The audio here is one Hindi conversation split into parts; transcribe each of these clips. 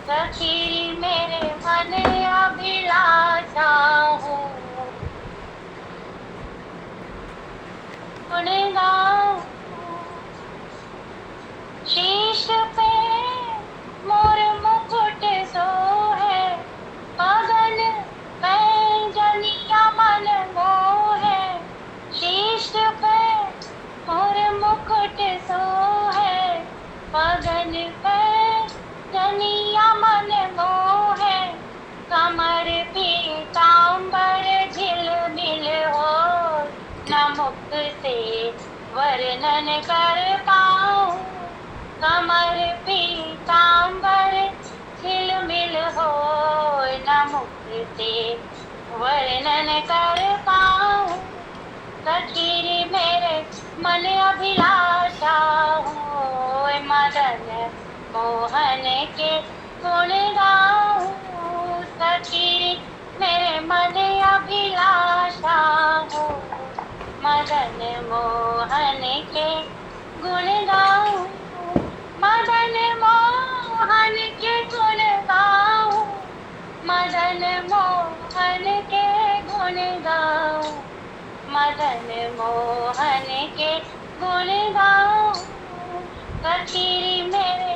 सखी मेरे मन अभिलाषा हो, गुण गाऊं शीश पे मोर मुकुट सोहे, गगन में जनिया मन मोहे। शीश पे मोर मुकुट सोहे, गगन पे जनिया मन मोहे। कमर पीताम्बर झिलमिल हो, न मुख से वर्णन कर पाऊं। कमर पीताम्बर झिलमिल हो, न मुख से वर्णन कर पाऊं। सखी मेरे मन अभिलाषा हो, मदन मोहन के गुण गाऊं। सखी मेरे मन अभिलाषा हो, मदन मोहन के गुण गाऊं। मदन मोहन के गुण गाऊं, मदन मोहन के गुण गाऊं। मदन मोहन के गुण गाऊं। सखी मेरे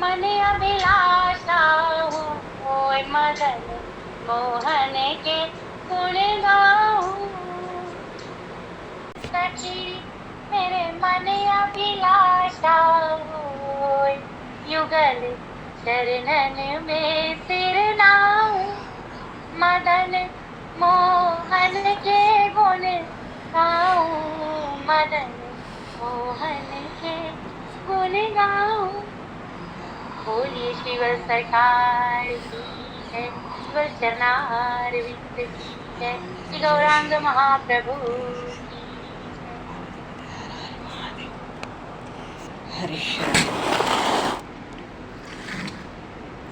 मन अभिलाषा हो, मदन मोहन के गुण गाऊं। सखी मेरे मन अभिलाषा हो, युगल चरणन में सिर नाऊं। मदन मोहन के गुण गाऊं, मदन मोहन के गुण गाऊं। बोलिए श्री वत्स सरकार की जय, श्री वत्स चरणार विंद की जय, श्री गौरांग महाप्रभु की हरे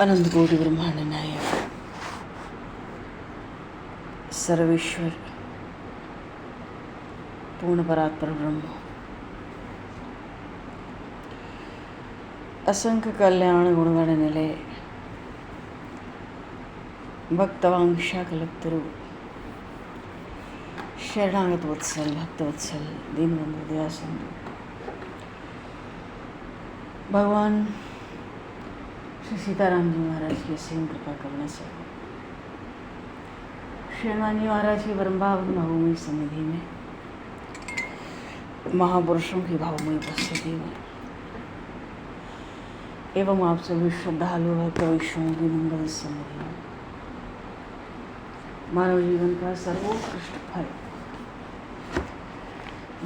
अनंत कोटि ब्रह्मांड नायक सर्वेश्वर पूर्ण परात्पर ब्रह्म, असंख्य कल्याण गुणगण निलय, भक्तवांशा कल्पतरु, शरणागत वत्सल भक्तवत्सल दीनबंधु दयासिंधु भगवान श्री सीताराम जी महाराज की असीम कृपा करने से श्री हनुमान जी महाराज की परमभाव भावमयी सन्निधि में, महापुरुषों की भावमयी उपस्थिति में एवं आप सभी श्रद्धालु भक्त वैष्णवों की मंगल सन्निधि में मानव जीवन का सर्वोत्कृष्ट फल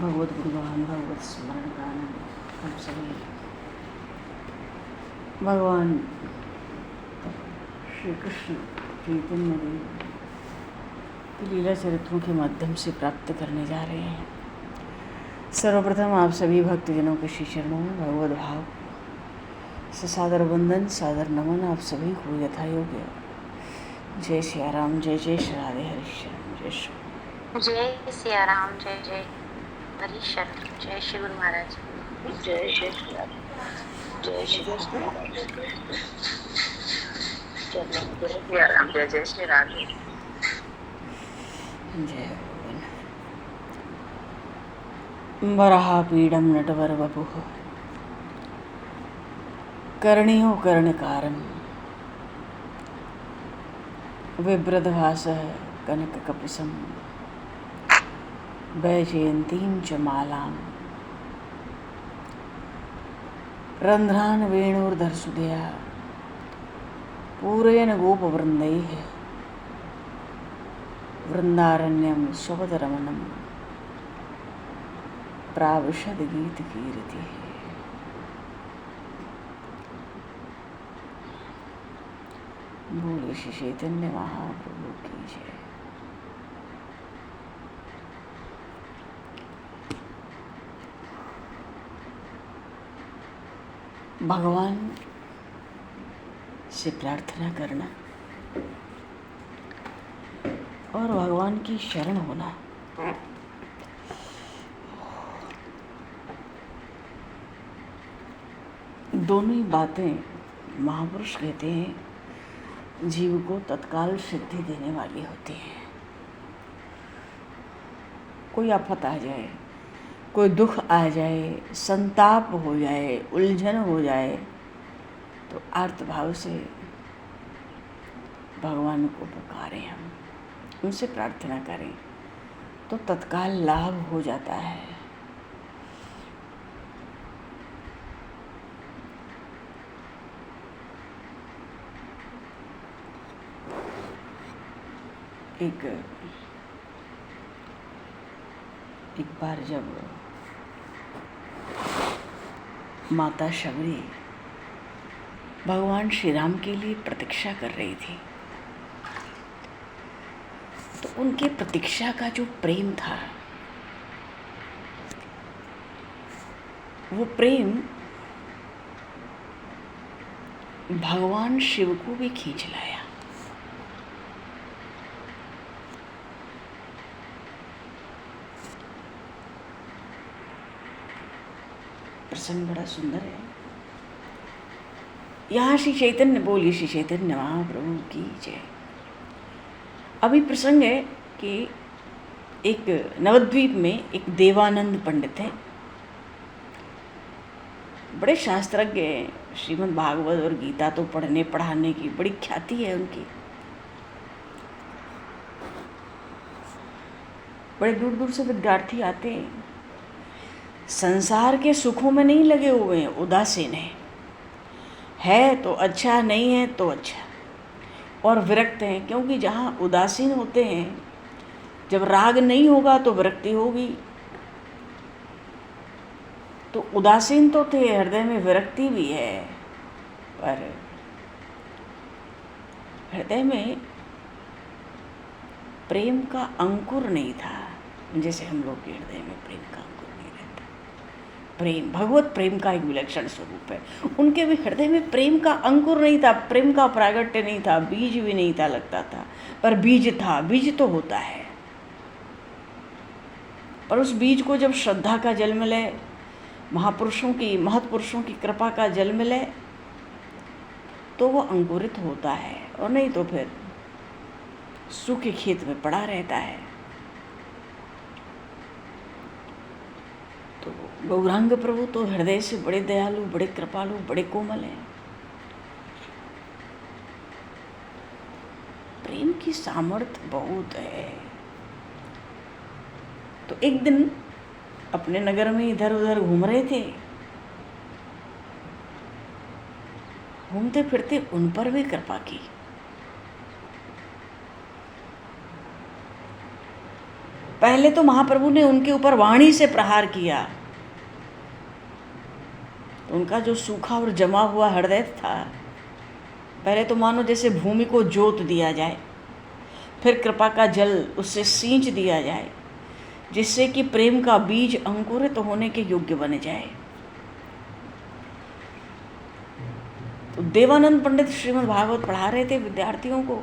भगवत गुणगान भगवत स्मरण का आनंद हम सभी भगवान श्री कृष्ण चैतन्य देव की लीला चरित्रों के माध्यम से प्राप्त करने जा रहे हैं। सर्वप्रथम आप सभी भक्तजनों के श्री चरणों में भगवत भाव से सादर वंदन सादर नमन आप सभी को यथा योग्य। जय सिया राम, जय जय श्री राधे हरिश्चरण, जय श्री जय सिया राम, जय जय हरिशरण, जय श्री गुरु महाराज, जय श्री राधे, जय श्री कृष्ण, जय सिया राम, जय जय श्री राधे, जय वराहपीडं नटवर वपुः कर्णियो कर्णकारं बिभ्रद्भासः कनककपिशं वैजयन्तीं च मालां रन्ध्रान् वेणुर्धरसुधया पूरयन् गोपवृन्दैः वृन्दारण्यं स्वपदरमणं प्राविशद गीतकीर्तिः। बोले श्री चैतन्य महाप्रभु की जय। भगवान से प्रार्थना करना और भगवान की शरण होना दोनों ही बातें महापुरुष कहते हैं जीव को तत्काल सिद्धि देने वाली होती है। कोई आफत आ जाए, कोई दुख आ जाए, संताप हो जाए, उलझन हो जाए, तो आर्त भाव से भगवान को पुकारें, हम उनसे प्रार्थना करें तो तत्काल लाभ हो जाता है। एक बार जब माता शबरी भगवान श्री राम के लिए प्रतीक्षा कर रही थी, तो उनके प्रतीक्षा का जो प्रेम था, वो प्रेम भगवान शिव को भी खींच लाया। प्रसंग बड़ा सुंदर है। यहाँ श्री चैतन्य बोलिए, श्री चैतन्य महाप्रभु की जय। अभी प्रसंग है कि एक नवद्वीप में एक देवानंद पंडित है, बड़े शास्त्रज्ञ हैं, श्रीमद् भागवत और गीता तो पढ़ने पढ़ाने की बड़ी ख्याति है उनकी। बड़े दूर दूर से विद्यार्थी आते हैं। संसार के सुखों में नहीं लगे हुए हैं, उदासीन है तो अच्छा, नहीं है तो अच्छा, और विरक्त हैं। क्योंकि जहाँ उदासीन होते हैं, जब राग नहीं होगा तो विरक्ति होगी। तो उदासीन तो थे, हृदय में विरक्ति भी है, पर हृदय में प्रेम का अंकुर नहीं था। जैसे हम लोग के हृदय में प्रेम का अंकुर नहीं रहता। प्रेम भगवत प्रेम का एक विलक्षण स्वरूप है। उनके भी हृदय में प्रेम का अंकुर नहीं था, प्रेम का प्रागट्य नहीं था, बीज भी नहीं था, लगता था, पर बीज था। बीज तो होता है, पर उस बीज को जब श्रद्धा का जल मिले, महापुरुषों की, महत्पुरुषों की कृपा का जल मिले, तो वो अंकुरित होता है, और नहीं तो फिर सूखे खेत में पड़ा रहता है। तो गौरांग प्रभु तो हृदय से बड़े दयालु, बड़े कृपालु, बड़े कोमल हैं। प्रेम की सामर्थ्य बहुत है। तो एक दिन अपने नगर में इधर उधर घूम रहे थे, घूमते फिरते उन पर भी कृपा की। पहले तो महाप्रभु ने उनके ऊपर वाणी से प्रहार किया, तो उनका जो सूखा और जमा हुआ हृदय था, पहले तो मानो जैसे भूमि को जोत दिया जाए, फिर कृपा का जल उससे सींच दिया जाए, जिससे कि प्रेम का बीज अंकुरित होने के योग्य बन जाए। तो देवानंद पंडित श्रीमद् भागवत पढ़ा रहे थे विद्यार्थियों को।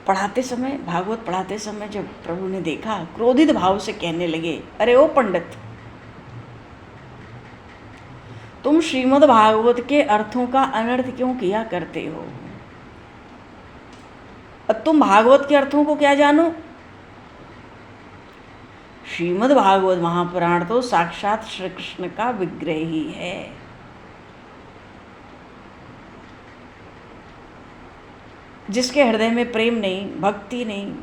पढ़ाते समय, भागवत पढ़ाते समय जब प्रभु ने देखा, क्रोधित भाव से कहने लगे, अरे ओ पंडित, तुम श्रीमद् भागवत के अर्थों का अनर्थ क्यों किया करते हो? अब तुम भागवत के अर्थों को क्या जानो? श्रीमद् भागवत महापुराण तो साक्षात श्री कृष्ण का विग्रह ही है। जिसके हृदय में प्रेम नहीं, भक्ति नहीं,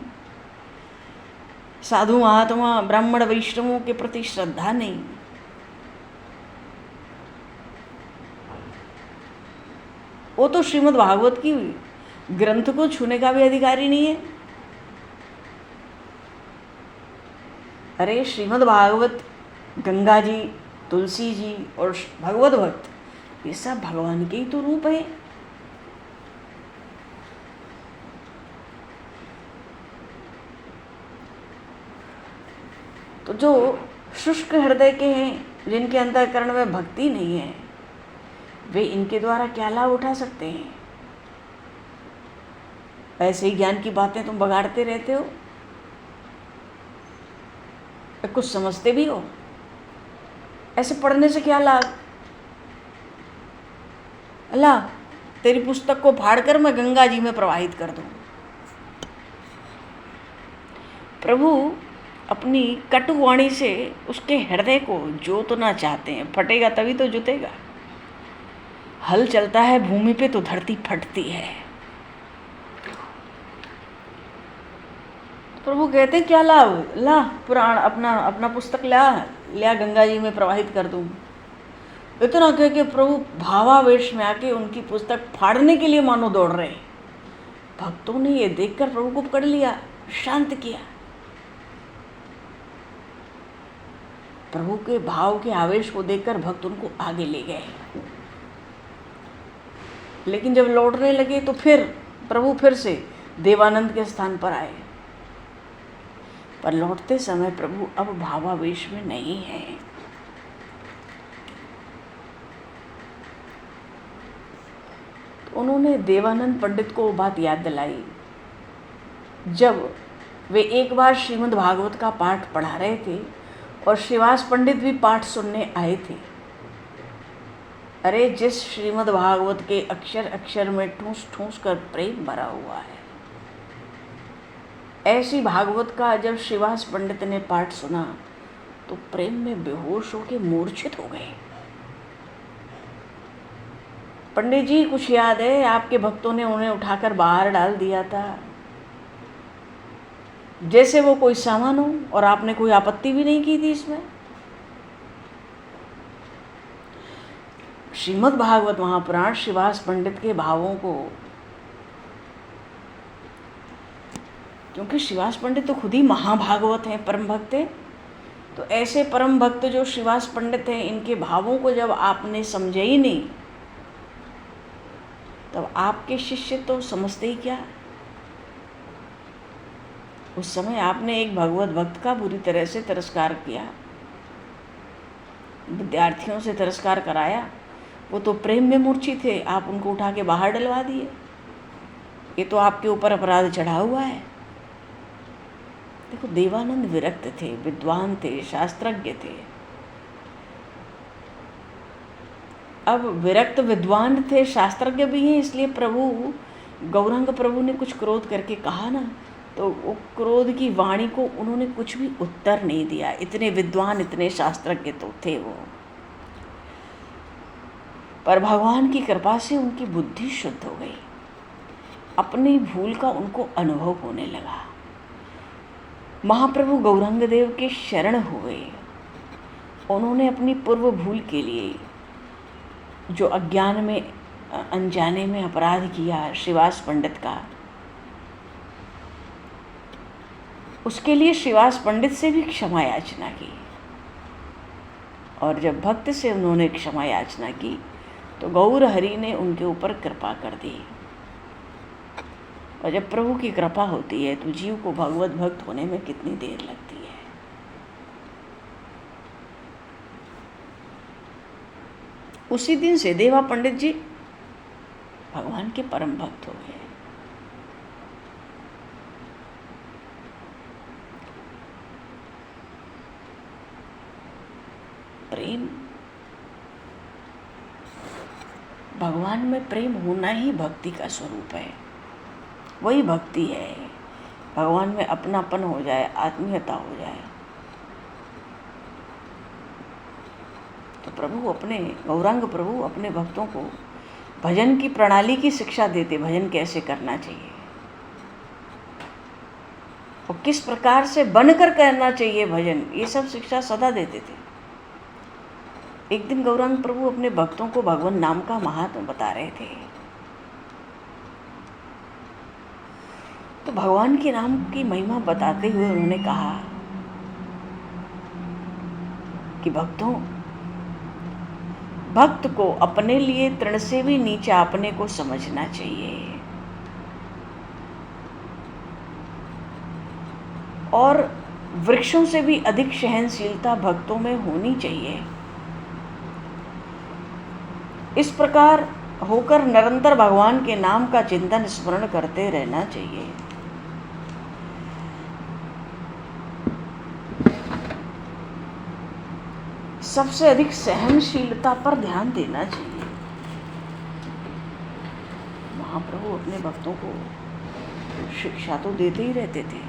साधु महात्मा ब्राह्मण वैष्णवों के प्रति श्रद्धा नहीं, वो तो श्रीमद् भागवत की ग्रंथ को छूने का भी अधिकारी नहीं है। अरे श्रीमद् भागवत, गंगा जी, तुलसी जी और भगवत भक्त, ये सब भगवान के ही तो रूप है। तो जो शुष्क हृदय के हैं, जिनके अंतःकरण में भक्ति नहीं है, वे इनके द्वारा क्या लाभ उठा सकते हैं? ऐसे ही ज्ञान की बातें तुम बगाड़ते रहते हो। कुछ समझते भी हो? ऐसे पढ़ने से क्या लाभ? अल्लाह तेरी पुस्तक को फाड़कर मैं गंगा जी में प्रवाहित कर दूं। प्रभु अपनी कटु वाणी से उसके हृदय को जोतना चाहते हैं। फटेगा तभी तो जुतेगा। हल चलता है भूमि पे तो धरती फटती है। प्रभु कहते हैं क्या लाभ? ला पुराण अपना पुस्तक लिया गंगा जी में प्रवाहित कर दूं। इतना कह के प्रभु भावावेश में आके उनकी पुस्तक फाड़ने के लिए मानो दौड़ रहे। भक्तों ने ये देखकर प्रभु को पकड़ लिया, शांत किया। प्रभु के भाव के आवेश को देखकर भक्त उनको आगे ले गए। लेकिन जब लौटने लगे तो फिर प्रभु फिर से देवानंद के स्थान पर आए। पर लौटते समय प्रभु अब भावावेश में नहीं है। तो उन्होंने देवानंद पंडित को बात याद दिलाई। जब वे एक बार श्रीमद् भागवत का पाठ पढ़ा रहे थे और श्रीवास पंडित भी पाठ सुनने आए थे। अरे जिस श्रीमद् भागवत के अक्षर अक्षर में ठूस ठूस कर प्रेम भरा हुआ है, ऐसी भागवत का जब श्रीवास पंडित ने पाठ सुना तो प्रेम में बेहोश होकर मूर्छित हो गए। पंडित जी कुछ याद है? आपके भक्तों ने उन्हें उठाकर बाहर डाल दिया था, जैसे वो कोई सामान हो, और आपने कोई आपत्ति भी नहीं की थी इसमें। श्रीमद् भागवत महापुराण श्रीवास पंडित के भावों को, क्योंकि श्रीवास पंडित तो खुद ही महाभागवत हैं, परम भक्त हैं, तो ऐसे परम भक्त जो श्रीवास पंडित हैं, इनके भावों को जब आपने समझे ही नहीं, तब आपके शिष्य तो समझते ही क्या। उस समय आपने एक भगवत भक्त का बुरी तरह से तिरस्कार किया, विद्यार्थियों से तिरस्कार कराया। वो तो प्रेम में मूर्छित थे, आप उनको उठा के बाहर डलवा दिए। ये तो आपके ऊपर अपराध चढ़ा हुआ है। देखो, देवानंद विरक्त थे, विद्वान थे, शास्त्रज्ञ थे। अब विरक्त विद्वान थे, शास्त्रज्ञ भी हैं, इसलिए प्रभु गौरांग प्रभु ने कुछ क्रोध करके कहा ना, तो वो क्रोध की वाणी को उन्होंने कुछ भी उत्तर नहीं दिया। इतने विद्वान, इतने शास्त्रज्ञ तो थे वो। पर भगवान की कृपा से उनकी बुद्धि शुद्ध हो गई, अपनी भूल का उनको अनुभव होने लगा। महाप्रभु गौरांग देव के शरण हुए। उन्होंने अपनी पूर्व भूल के लिए, जो अज्ञान में, अनजाने में अपराध किया श्रीवास पंडित का, उसके लिए श्रीवास पंडित से भी क्षमा याचना की। और जब भक्त से उन्होंने क्षमा याचना की तो गौर हरि ने उनके ऊपर कृपा कर दी। और जब प्रभु की कृपा होती है तो जीव को भगवत भक्त होने में कितनी देर लगती है। उसी दिन से देवा पंडित जी भगवान के परम भक्त हो गए। प्रेम, भगवान में प्रेम होना ही भक्ति का स्वरूप है। वही भक्ति है। भगवान में अपनापन हो जाए, आत्मीयता हो जाए, तो गौरांग प्रभु अपने भक्तों को भजन की प्रणाली की शिक्षा देते। भजन कैसे करना चाहिए और किस प्रकार से बनकर करना चाहिए भजन, ये सब शिक्षा सदा देते थे। एक दिन गौरांग प्रभु अपने भक्तों को भगवान नाम का महात्म बता रहे थे। तो भगवान के नाम की महिमा बताते हुए उन्होंने कहा कि भक्त को अपने लिए तृण से भी नीचा अपने को समझना चाहिए और वृक्षों से भी अधिक सहनशीलता भक्तों में होनी चाहिए। इस प्रकार होकर निरंतर भगवान के नाम का चिंतन स्मरण करते रहना चाहिए। सबसे अधिक सहनशीलता पर ध्यान देना चाहिए। महाप्रभु अपने भक्तों को शिक्षा तो देते ही रहते थे।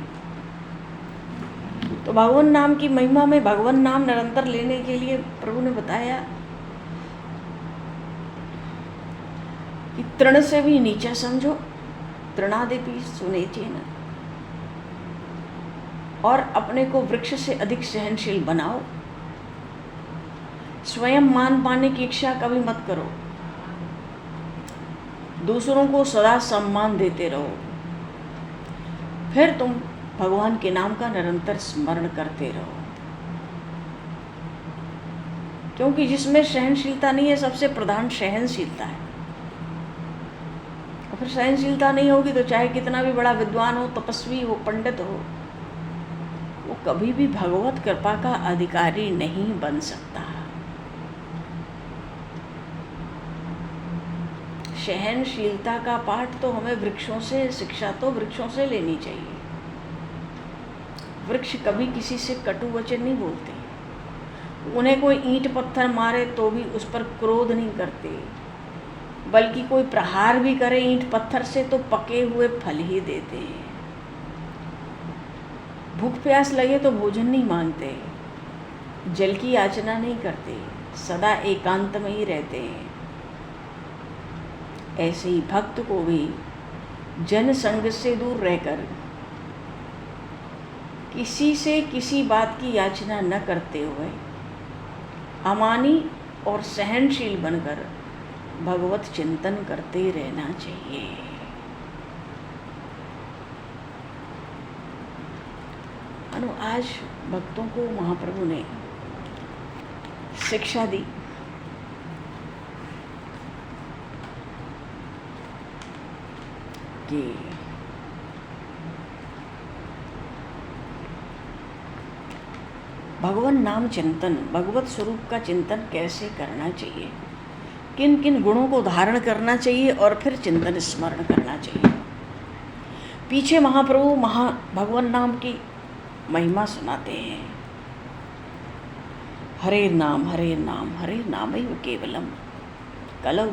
तो भगवान नाम की महिमा में भगवान नाम निरंतर लेने के लिए प्रभु ने बताया कि तृण से भी नीचा समझो, तृणादिपि सुनेचेन, और अपने को वृक्ष से अधिक सहनशील बनाओ। स्वयं मान पाने की इच्छा कभी मत करो, दूसरों को सदा सम्मान देते रहो, फिर तुम भगवान के नाम का निरंतर स्मरण करते रहो। क्योंकि जिसमें सहनशीलता नहीं है, सबसे प्रधान सहनशीलता है। और फिर सहनशीलता नहीं होगी तो चाहे कितना भी बड़ा विद्वान हो, तपस्वी हो, पंडित हो, वो कभी भी भगवत कृपा का अधिकारी नहीं बन सकता। सहनशीलता का पाठ तो हमें वृक्षों से, शिक्षा तो वृक्षों से लेनी चाहिए। वृक्ष कभी किसी से कटु वचन नहीं बोलते, उन्हें कोई ईंट पत्थर मारे तो भी उस पर क्रोध नहीं करते, बल्कि कोई प्रहार भी करे ईंट पत्थर से तो पके हुए फल ही देते हैं। भूख प्यास लगे तो भोजन नहीं मांगते, जल की याचना नहीं करते, सदा एकांत में ही रहते हैं। ऐसे ही भक्त को भी जन संग से दूर रहकर, किसी से किसी बात की याचना न करते हुए, अमानी और सहनशील बनकर भगवत चिंतन करते रहना चाहिए। आज भक्तों को महाप्रभु ने शिक्षा दी कि भगवान नाम चिंतन, भगवत स्वरूप का चिंतन कैसे करना चाहिए, किन किन गुणों को धारण करना चाहिए और फिर चिंतन स्मरण करना चाहिए। पीछे महाप्रभु भगवान नाम की महिमा सुनाते हैं। हरे नाम हरे नाम हरे नामैव केवलम कलौ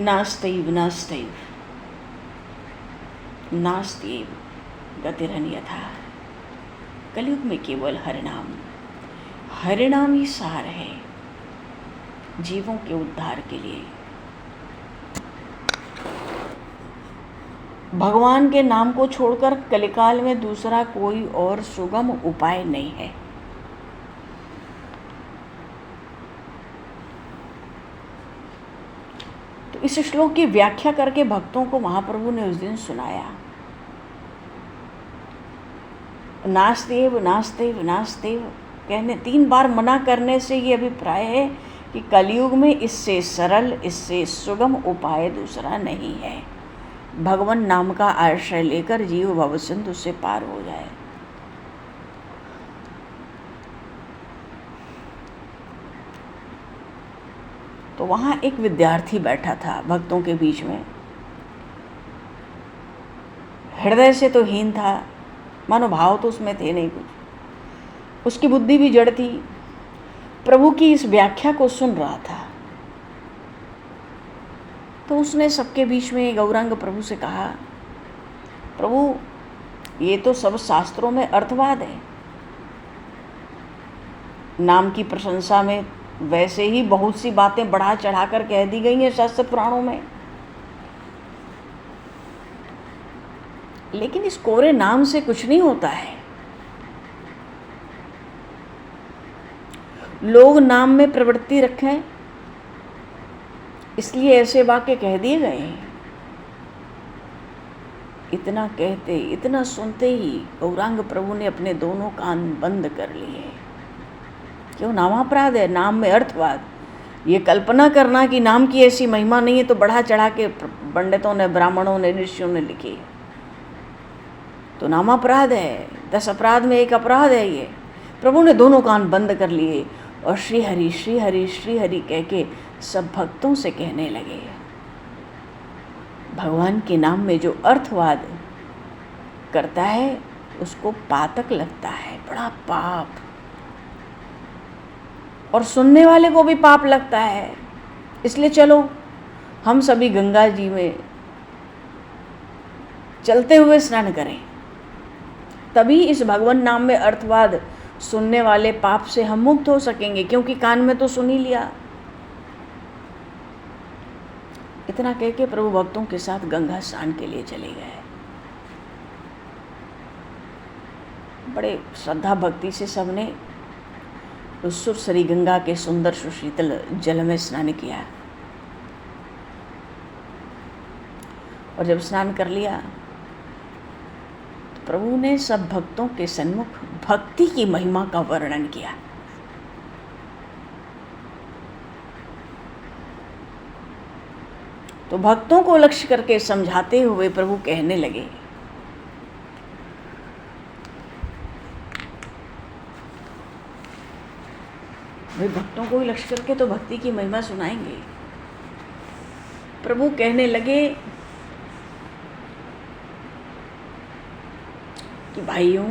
नास्तैव नास्तैव नास्त्येव गतिरन्यथा। कलयुग में केवल हरिनाम ही सार है जीवों के उद्धार के लिए। भगवान के नाम को छोड़कर कलिकाल में दूसरा कोई और सुगम उपाय नहीं है। तो इस श्लोक की व्याख्या करके भक्तों को महाप्रभु ने उस दिन सुनाया, नास्तेव नास्तेव नास्तेव कहने 3 बार मना करने से ये अभिप्राय है कि कलयुग में इससे सरल, इससे सुगम उपाय दूसरा नहीं है। भगवान नाम का आश्रय लेकर जीव भवसिंधु से पार हो जाए। तो वहाँ एक विद्यार्थी बैठा था भक्तों के बीच में, हृदय से तो हीन था, मनोभाव तो उसमें थे नहीं कुछ, उसकी बुद्धि भी जड़ थी। प्रभु की इस व्याख्या को सुन रहा था। तो उसने सबके बीच में गौरांग प्रभु से कहा, प्रभु ये तो सब शास्त्रों में अर्थवाद है, नाम की प्रशंसा में वैसे ही बहुत सी बातें बढ़ा चढ़ा कर कह दी गई हैं शास्त्र पुराणों में, लेकिन इस कोरे नाम से कुछ नहीं होता है। लोग नाम में प्रवृत्ति रखें इसलिए ऐसे वाक्य कह दिए गए हैं। इतना कहते, इतना सुनते ही गौरांग प्रभु ने अपने दोनों कान बंद कर लिए। क्यों? नामापराध है, नाम में अर्थवाद। ये कल्पना करना कि नाम की ऐसी महिमा नहीं है तो बढ़ा चढ़ा के पंडितों ने, ब्राह्मणों ने, ऋषियों ने लिखी, तो नामापराध है। 10 अपराध में एक अपराध है ये। प्रभु ने दोनों कान बंद कर लिए और श्री हरि श्री हरि श्री हरि कह के सब भक्तों से कहने लगे, भगवान के नाम में जो अर्थवाद करता है उसको पातक लगता है, बड़ा पाप। और सुनने वाले को भी पाप लगता है। इसलिए चलो हम सभी गंगा जी में चलते हुए स्नान करें, तभी इस भगवान नाम में अर्थवाद सुनने वाले पाप से हम मुक्त हो सकेंगे, क्योंकि कान में तो सुन ही लिया। इतना कह के प्रभु भक्तों के साथ गंगा स्नान के लिए चले गए। बड़े श्रद्धा भक्ति से सबने उस सुरसरी गंगा के सुंदर सुशीतल जल में स्नान किया। और जब स्नान कर लिया तो प्रभु ने सब भक्तों के सन्मुख भक्ति की महिमा का वर्णन किया। तो भक्तों को लक्ष्य करके समझाते हुए प्रभु कहने लगे, भाई भक्तों को ही लक्ष्य करके तो भक्ति की महिमा सुनाएंगे। प्रभु कहने लगे कि भाइयों,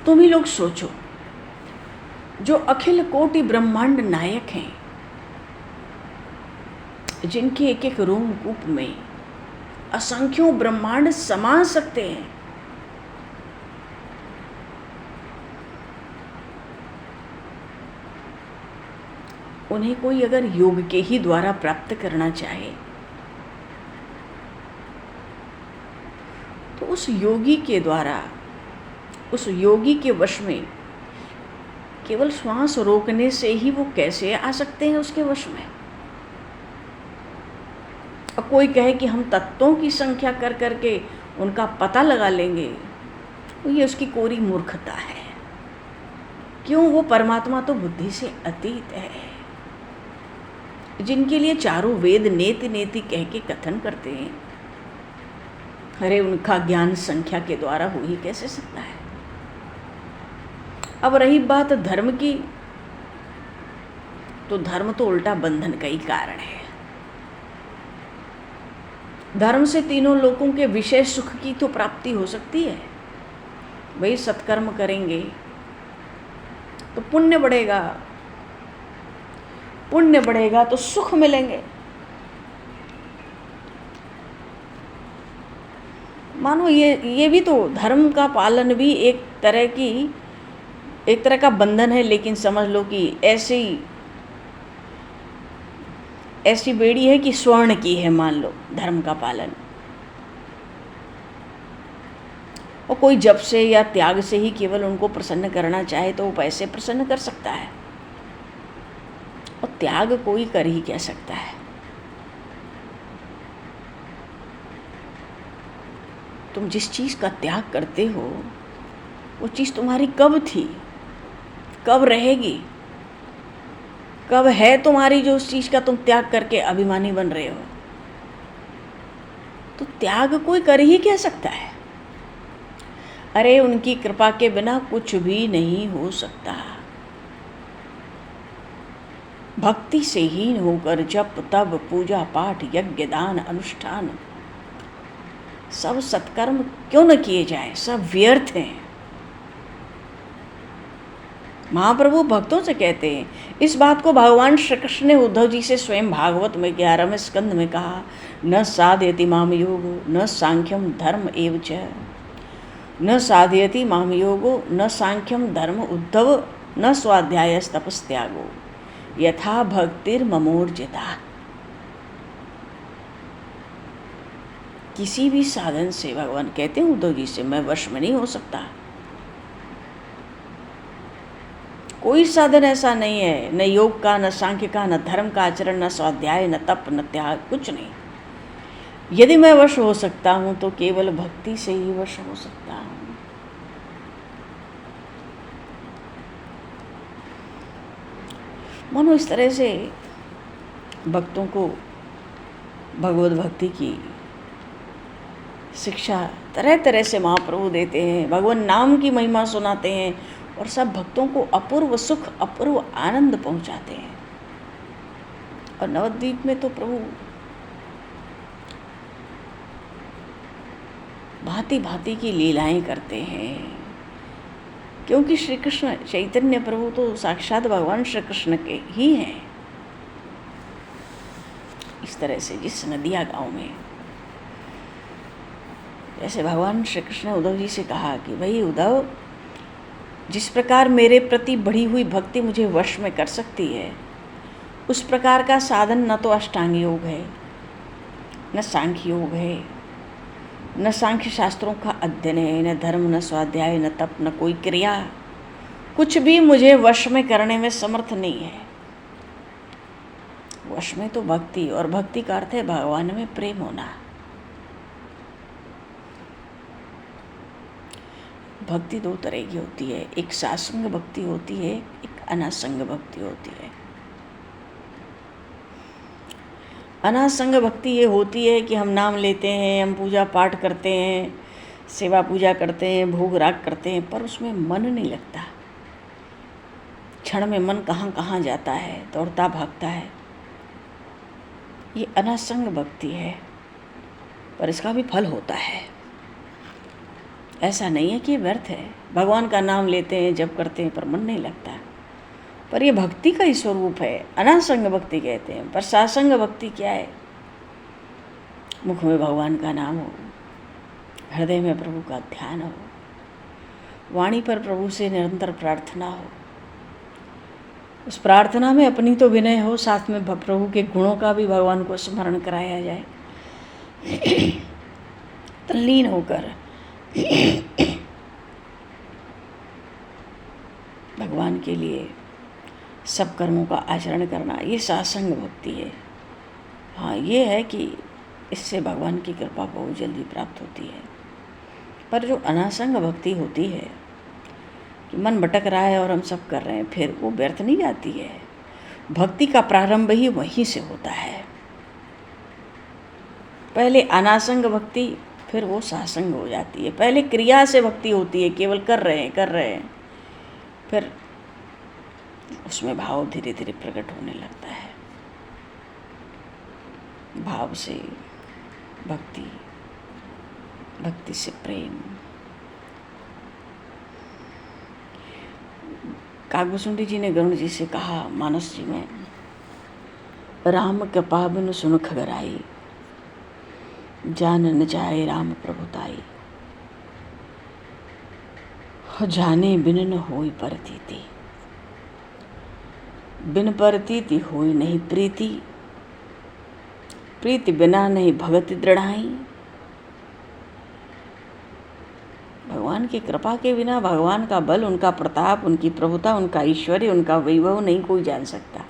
तुम ही लोग सोचो, जो अखिल कोटि ब्रह्मांड नायक हैं, जिनके एक एक रोमकूप में असंख्यों ब्रह्मांड समा सकते हैं, उन्हें कोई अगर योग के ही द्वारा प्राप्त करना चाहे तो उस योगी के द्वारा, उस योगी के वश में केवल श्वास रोकने से ही वो कैसे आ सकते हैं उसके वश में। और कोई कहे कि हम तत्वों की संख्या कर करके उनका पता लगा लेंगे, तो ये उसकी कोरी मूर्खता है। क्यों? वो परमात्मा तो बुद्धि से अतीत है, जिनके लिए चारों वेद नेति नेति कह के कथन करते हैं। अरे उनका ज्ञान संख्या के द्वारा हो ही कैसे सकता है। अब रही बात धर्म की, तो धर्म तो उल्टा बंधन का ही कारण है। धर्म से तीनों लोगों के विषय सुख की तो प्राप्ति हो सकती है। भाई सत्कर्म करेंगे तो पुण्य बढ़ेगा, पुण्य बढ़ेगा तो सुख मिलेंगे। मानो ये भी तो धर्म का पालन भी एक तरह का बंधन है, लेकिन समझ लो कि ऐसी बेड़ी है कि स्वर्ण की है। मान लो धर्म का पालन, और कोई जप से या त्याग से ही केवल उनको प्रसन्न करना चाहे तो वो पैसे प्रसन्न कर सकता है, और त्याग कोई कर ही क्या सकता है। तुम जिस चीज़ का त्याग करते हो वो चीज़ तुम्हारी कब थी, कब रहेगी, कब है तुम्हारी, जो उस चीज़ का तुम त्याग करके अभिमानी बन रहे हो। तो त्याग कोई कर ही क्या सकता है। अरे उनकी कृपा के बिना कुछ भी नहीं हो सकता। भक्ति से हीन होकर जप तप पूजा पाठ यज्ञ दान अनुष्ठान सब सत्कर्म क्यों न किए जाए, सब व्यर्थ हैं। महाप्रभु भक्तों से कहते हैं, इस बात को भगवान श्री कृष्ण ने उद्धव जी से स्वयं भागवत में 11वें स्कंद में कहा, न साधयति माम योगो न सांख्यम धर्म एव च, न साधयति माम योगो न सांख्यम धर्म उद्धव न स्वाध्यायस्तपस्त्यागो यथा भक्तिर ममोर्जिता। किसी भी साधन से, भगवान कहते हैं उद्धव जी से, मैं वश में नहीं हो सकता। कोई साधन ऐसा नहीं है, न योग का, न सांख्य का, न धर्म का आचरण, न स्वाध्याय, न तप, न त्याग, कुछ नहीं। यदि मैं वश हो सकता हूँ तो केवल भक्ति से ही वश हो सकता हूँ। मानो इस तरह से भक्तों को भगवत भक्ति की शिक्षा तरह तरह से महाप्रभु देते हैं, भगवान नाम की महिमा सुनाते हैं, और सब भक्तों को अपूर्व सुख अपूर्व आनंद पहुंचाते हैं। और नवद्वीप में तो प्रभु भांति भांति की लीलाएं करते हैं। क्योंकि श्री कृष्ण चैतन्य प्रभु तो साक्षात भगवान श्री कृष्ण के ही हैं। इस तरह से जिस नदिया गांव में जैसे भगवान श्री कृष्ण ने उद्धव जी से कहा कि भाई उद्धव, जिस प्रकार मेरे प्रति बढ़ी हुई भक्ति मुझे वश में कर सकती है, उस प्रकार का साधन न तो अष्टांग योग है, न सांख्य योग है, न सांख्य शास्त्रों का अध्ययन है, न धर्म, न स्वाध्याय, न तप, न कोई क्रिया, कुछ भी मुझे वश में करने में समर्थ नहीं है। वश में तो भक्ति, और भक्ति का अर्थ है भगवान में प्रेम होना। भक्ति दो तरह की होती है, एक सासंग भक्ति होती है, एक अनासंग भक्ति होती है। अनासंग भक्ति ये होती है कि हम नाम लेते हैं, हम पूजा पाठ करते हैं, सेवा पूजा करते हैं, भोग राग करते हैं, पर उसमें मन नहीं लगता। क्षण में मन कहाँ कहाँ जाता है, दौड़ता भागता है। ये अनासंग भक्ति है, पर इसका भी फल होता है। ऐसा नहीं है कि ये व्यर्थ है। भगवान का नाम लेते हैं, जप करते हैं, पर मन नहीं लगता, पर ये भक्ति का ही स्वरूप है। अनासंग भक्ति कहते हैं। पर सासंग भक्ति क्या है? मुख में भगवान का नाम हो, हृदय में प्रभु का ध्यान हो, वाणी पर प्रभु से निरंतर प्रार्थना हो, उस प्रार्थना में अपनी तो विनय हो, साथ में प्रभु के गुणों का भी भगवान को स्मरण कराया जाए, तल्लीन होकर भगवान के लिए सब कर्मों का आचरण करना, ये सासंग भक्ति है। हाँ, ये है कि इससे भगवान की कृपा बहुत जल्दी प्राप्त होती है। पर जो अनासंग भक्ति होती है कि मन भटक रहा है और हम सब कर रहे हैं, फिर वो व्यर्थ नहीं जाती है। भक्ति का प्रारंभ ही वहीं से होता है। पहले अनासंग भक्ति, फिर वो सासंग हो जाती है। पहले क्रिया से भक्ति होती है, केवल कर रहे हैं, फिर उसमें भाव धीरे धीरे प्रकट होने लगता है। भाव से भक्ति, भक्ति से प्रेम। काकभूषुंडी जी ने गरुड़ जी से कहा मानस जी में, राम कृपा बिनु सुन खगराई, जान न जाए राम प्रभुताई, जाने बिन न होई परतीति, बिन परतीति होई नहीं प्रीति, प्रीति बिना नहीं भगति दृढ़ाई। भगवान की कृपा के बिना भगवान का बल, उनका प्रताप, उनकी प्रभुता, उनका ऐश्वर्य, उनका वैभव नहीं कोई जान सकता।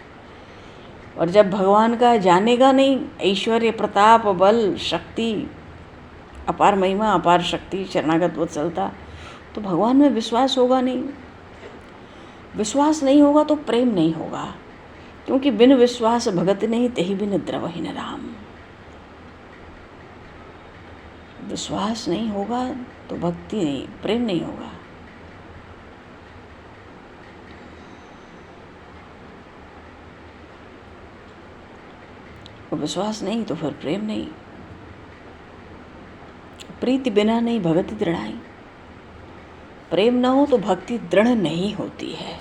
और जब भगवान का जानेगा नहीं ऐश्वर्य, प्रताप, बल, शक्ति, अपार महिमा, अपार शक्ति, शरणागत वत्सलता, तो भगवान में विश्वास होगा नहीं। विश्वास नहीं होगा तो प्रेम नहीं होगा, क्योंकि बिन विश्वास भगत नहीं, तहि बिन द्रवहि न राम। विश्वास नहीं होगा तो भक्ति नहीं, प्रेम नहीं होगा। विश्वास नहीं तो फिर प्रेम नहीं। प्रीति बिना नहीं भगति दृढ़ाई। प्रेम न हो तो भक्ति दृढ़ नहीं होती है।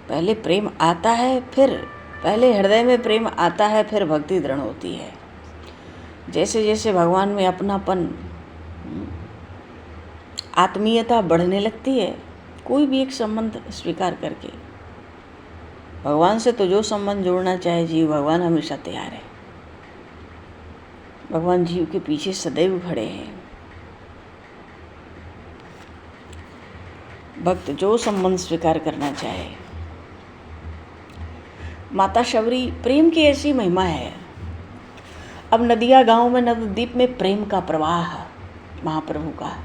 पहले प्रेम आता है, फिर पहले हृदय में प्रेम आता है, फिर भक्ति दृढ़ होती है। जैसे जैसे भगवान में अपनापन, आत्मीयता बढ़ने लगती है, कोई भी एक संबंध स्वीकार करके, भगवान से तो जो संबंध जोड़ना चाहे जीव, भगवान हमेशा तैयार है। भगवान जीव के पीछे सदैव खड़े हैं। भक्त जो संबंध स्वीकार करना चाहे। माता शबरी, प्रेम की ऐसी महिमा है। अब नदिया गांव में नवद्वीप में प्रेम का प्रवाह महाप्रभु का।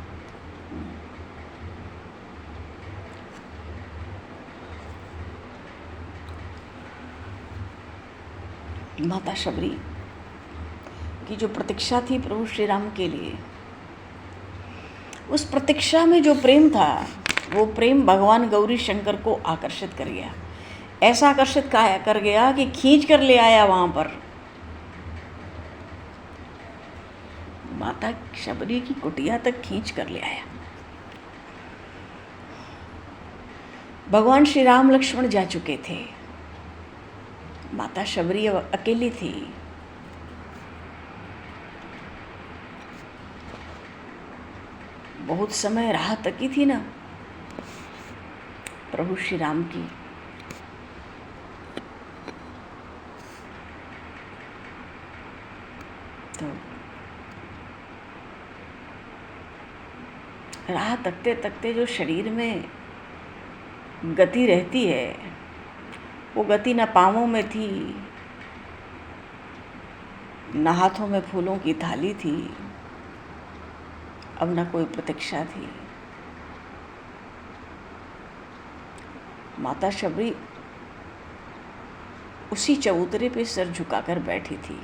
माता शबरी की जो प्रतीक्षा थी प्रभु श्री राम के लिए, उस प्रतीक्षा में जो प्रेम था, वो प्रेम भगवान गौरी शंकर को आकर्षित कर गया। ऐसा आकर्षित कर गया कि खींच कर ले आया वहां पर। माता शबरी की कुटिया तक खींच कर ले आया। भगवान श्री राम लक्ष्मण जा चुके थे, माता शबरी अकेली थी। बहुत समय राह तकी थी ना प्रभु श्री राम की। तो राह तकते तकते जो शरीर में गति रहती है, वो गति न पाँवों में थी, न हाथों में फूलों की थाली थी, अब न कोई प्रतीक्षा थी। माता शबरी उसी चबूतरे पे सिर झुकाकर बैठी थी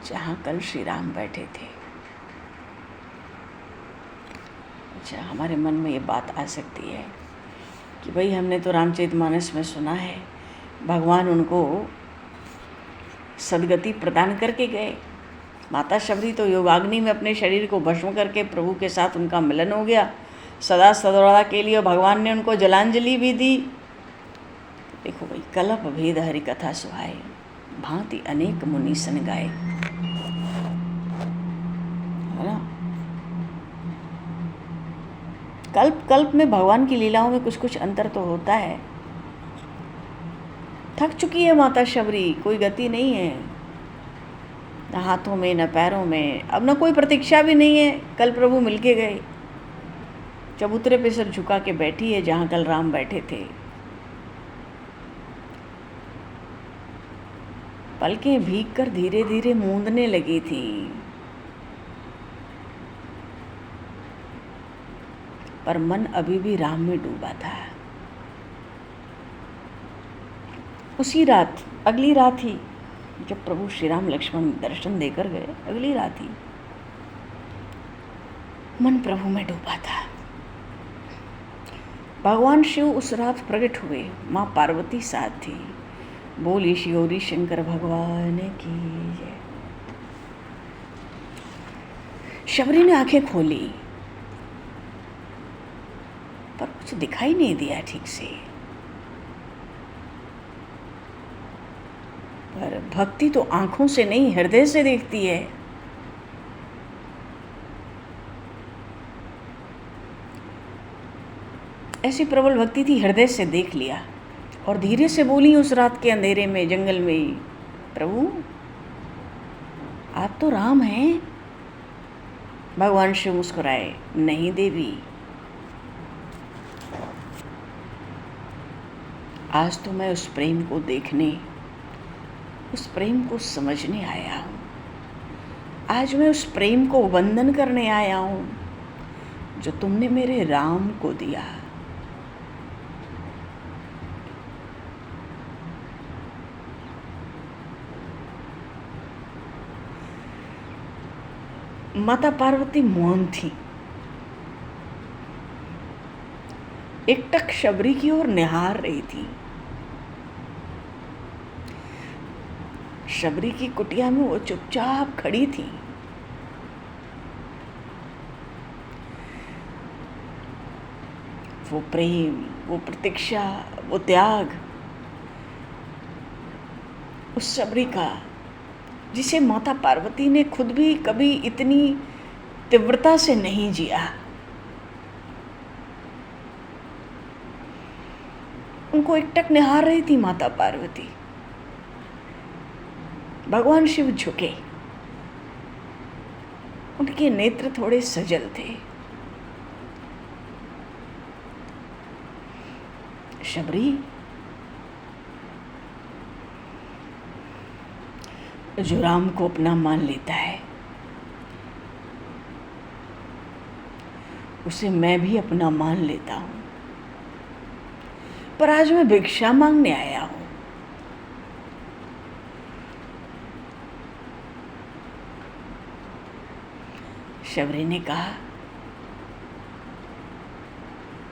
जहाँ कल श्री राम बैठे थे। अच्छा, हमारे मन में ये बात आ सकती है कि भाई हमने तो रामचरितमानस में सुना है भगवान उनको सदगति प्रदान करके गए। माता शबरी तो योगाग्नि में अपने शरीर को भस्म करके प्रभु के साथ उनका मिलन हो गया सदा सदा के लिए, और भगवान ने उनको जलांजलि भी दी। देखो भाई, कलप भेद हरि कथा सुहाए, भांति अनेक मुनि सन गाए, है ना। कल्प कल्प में भगवान की लीलाओं में कुछ कुछ अंतर तो होता है। थक चुकी है माता शबरी, कोई गति नहीं है, न हाथों में न पैरों में, अब न कोई प्रतीक्षा भी नहीं है। कल प्रभु मिलके गए, चबूतरे पे सिर झुका के बैठी है जहाँ कल राम बैठे थे। पलकें भीग कर धीरे धीरे मूंदने लगी थी, पर मन अभी भी राम में डूबा था। उसी रात, अगली रात ही जब प्रभु श्री राम लक्ष्मण दर्शन देकर गए, अगली रात ही मन प्रभु में डूबा था। भगवान शिव उस रात प्रकट हुए, माँ पार्वती साथ थी। बोली श्री गौरी शंकर भगवान की जय। शबरी ने आंखें खोली पर कुछ दिखाई नहीं दिया ठीक से। पर भक्ति तो आंखों से नहीं, हृदय से देखती है। ऐसी प्रबल भक्ति थी, हृदय से देख लिया और धीरे से बोली उस रात के अंधेरे में, जंगल में ही, प्रभु आप तो राम हैं। भगवान शिव मुस्कुराए, नहीं देवी, आज तो मैं उस प्रेम को देखने, उस प्रेम को समझने आया हूँ। आज मैं उस प्रेम को वंदन करने आया हूँ जो तुमने मेरे राम को दिया। माता पार्वती मौन थी, एकटक शबरी की ओर निहार रही थी। शबरी की कुटिया में वो चुपचाप खड़ी थी। वो प्रेम, वो प्रतीक्षा, वो त्याग उस शबरी का जिसे माता पार्वती ने खुद भी कभी इतनी तीव्रता से नहीं जिया। उनको एकटक निहार रही थी माता पार्वती। भगवान शिव झुके, उनके नेत्र थोड़े सजल थे। शबरी, जो राम को अपना मान लेता है उसे मैं भी अपना मान लेता हूं, पर आज मैं भिक्षा मांगने आया हूं। शबरी ने कहा,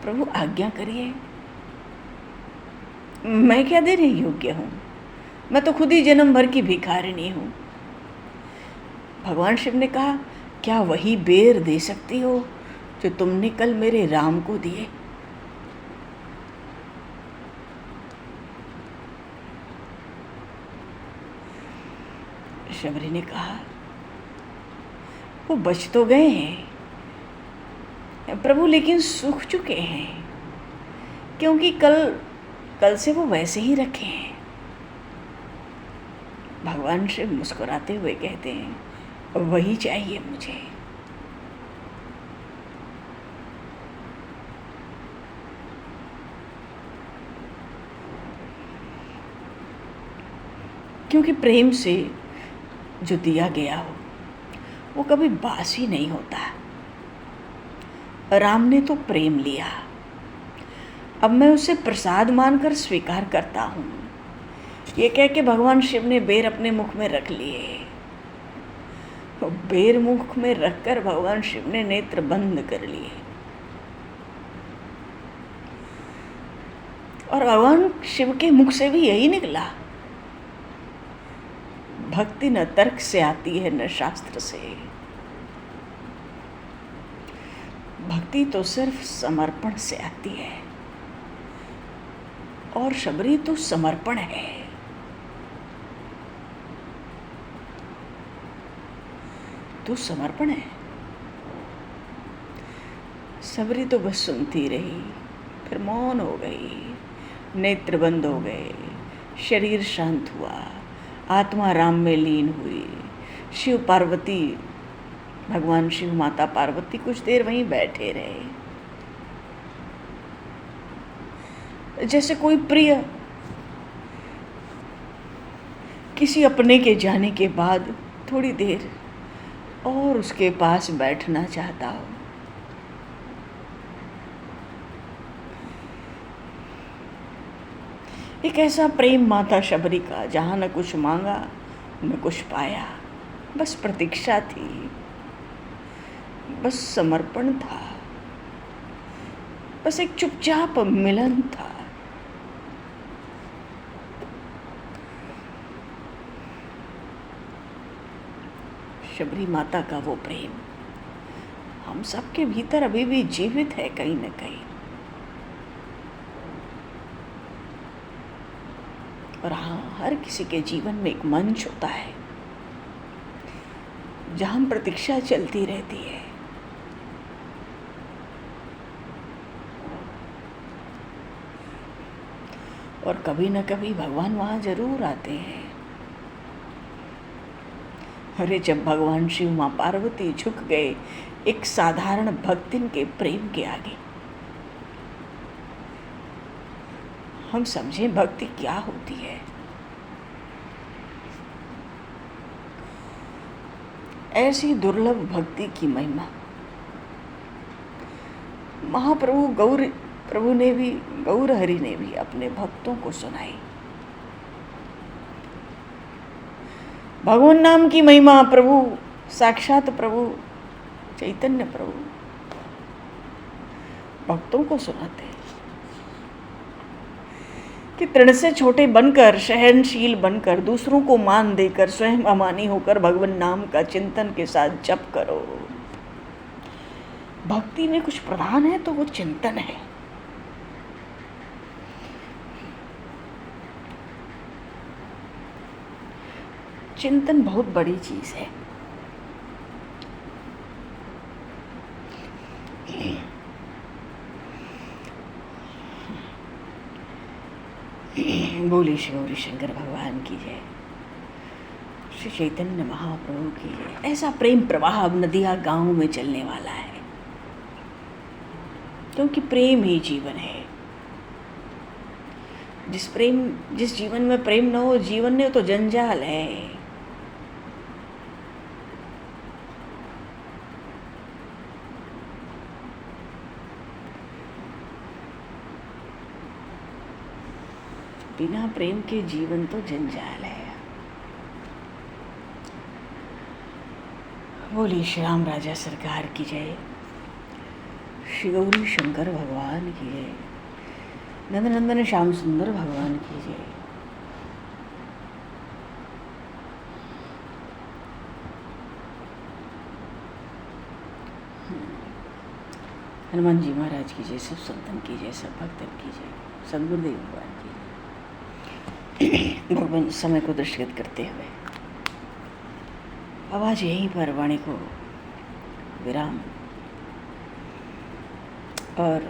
प्रभु आज्ञा करिए, मैं क्या देने योग्य हूं, मैं तो खुद ही जन्म भर की भिखारिणी हूं। भगवान शिव ने कहा, क्या वही बेर दे सकती हो जो तुमने कल मेरे राम को दिए? शबरी ने कहा, वो बच तो गए हैं प्रभु, लेकिन सूख चुके हैं, क्योंकि कल से वो वैसे ही रखे हैं। भगवान शिव मुस्कुराते हुए कहते हैं, वही चाहिए मुझे। क्योंकि प्रेम से जो दिया गया हो वो कभी बासी नहीं होता। राम ने तो प्रेम लिया, अब मैं उसे प्रसाद मानकर स्वीकार करता हूँ। ये कह के भगवान शिव ने बेर अपने मुख में रख लिए। बेर मुख में रखकर भगवान शिव ने नेत्र बंद कर लिए और भगवान शिव के मुख से भी यही निकला, भक्ति न तर्क से आती है न शास्त्र से, भक्ति तो सिर्फ समर्पण से आती है। और शबरी तो समर्पण है। तो समर्पण है। शबरी तो बस सुनती रही, फिर मौन हो गई, नेत्र बंद हो गए, शरीर शांत हुआ, आत्मा राम में लीन हुई। शिव पार्वती, भगवान शिव माता पार्वती कुछ देर वहीं बैठे रहे, जैसे कोई प्रिय किसी अपने के जाने के बाद थोड़ी देर और उसके पास बैठना चाहता हो। एक ऐसा प्रेम माता शबरी का, जहाँ न कुछ मांगा न कुछ पाया, बस प्रतीक्षा थी, बस समर्पण था, बस एक चुपचाप मिलन था। शबरी माता का वो प्रेम हम सबके भीतर अभी भी जीवित है कहीं न कहीं। और हाँ, हर किसी के जीवन में एक मंच होता है जहाँ प्रतीक्षा चलती रहती है। और कभी न कभी भगवान वहाँ जरूर आते हैं। अरे जब भगवान शिव माँ पार्वती झुक गए एक साधारण भक्तिन के प्रेम के आगे, हम समझें भक्ति क्या होती है। ऐसी दुर्लभ भक्ति की महिमा महाप्रभु गौर हरि ने भी अपने भक्तों को सुनाई। भगवान नाम की महिमा प्रभु साक्षात प्रभु चैतन्य प्रभु भक्तों को सुनाते हैं कि तृण से छोटे बनकर, सहनशील बनकर, दूसरों को मान देकर, स्वयं अमानी होकर भगवान नाम का चिंतन के साथ जप करो। भक्ति में कुछ प्रधान है तो वो चिंतन है। चिंतन बहुत बड़ी चीज है। बोले श्री गौरी शंकर भगवान की जय, श्री चैतन्य महाप्रभु की जय। ऐसा प्रेम प्रवाह अब नदिया गांव में चलने वाला है, क्योंकि प्रेम ही जीवन है। जिस जीवन में प्रेम न हो, जीवन में तो जंजाल है। बिना प्रेम के जीवन तो जंजाल है। बोली श्री राम राजा सरकार की जय, श्री गौरी शंकर भगवान की जय, नंदनंदन श्याम सुंदर भगवान की जय। हनुमान जी महाराज की जय, सब संतन की जय, सब भक्तन की जय, सदगुरुदेव भगवान की जय। भगवान समय को दृष्टिगत करते हुए अब आज यहीं पर वाणी को विराम और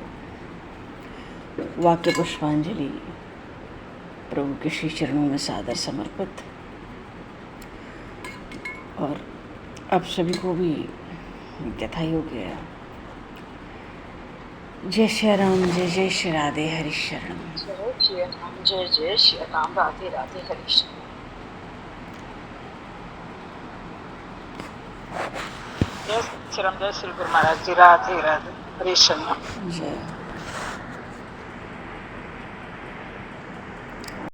वाक्य पुष्पांजलि प्रभु के श्री चरणों में सादर समर्पित। और आप सभी को भी यथा योग्य जय श्री राम, जय जय श्री राधे हरि शरणम। जय श्री राम, जय जय श्री राम, राधे राधे हरि शरणम। जय श्री राम, जय श्री गुरु महाराज जी, राधे राधे हरि शरणम। जय।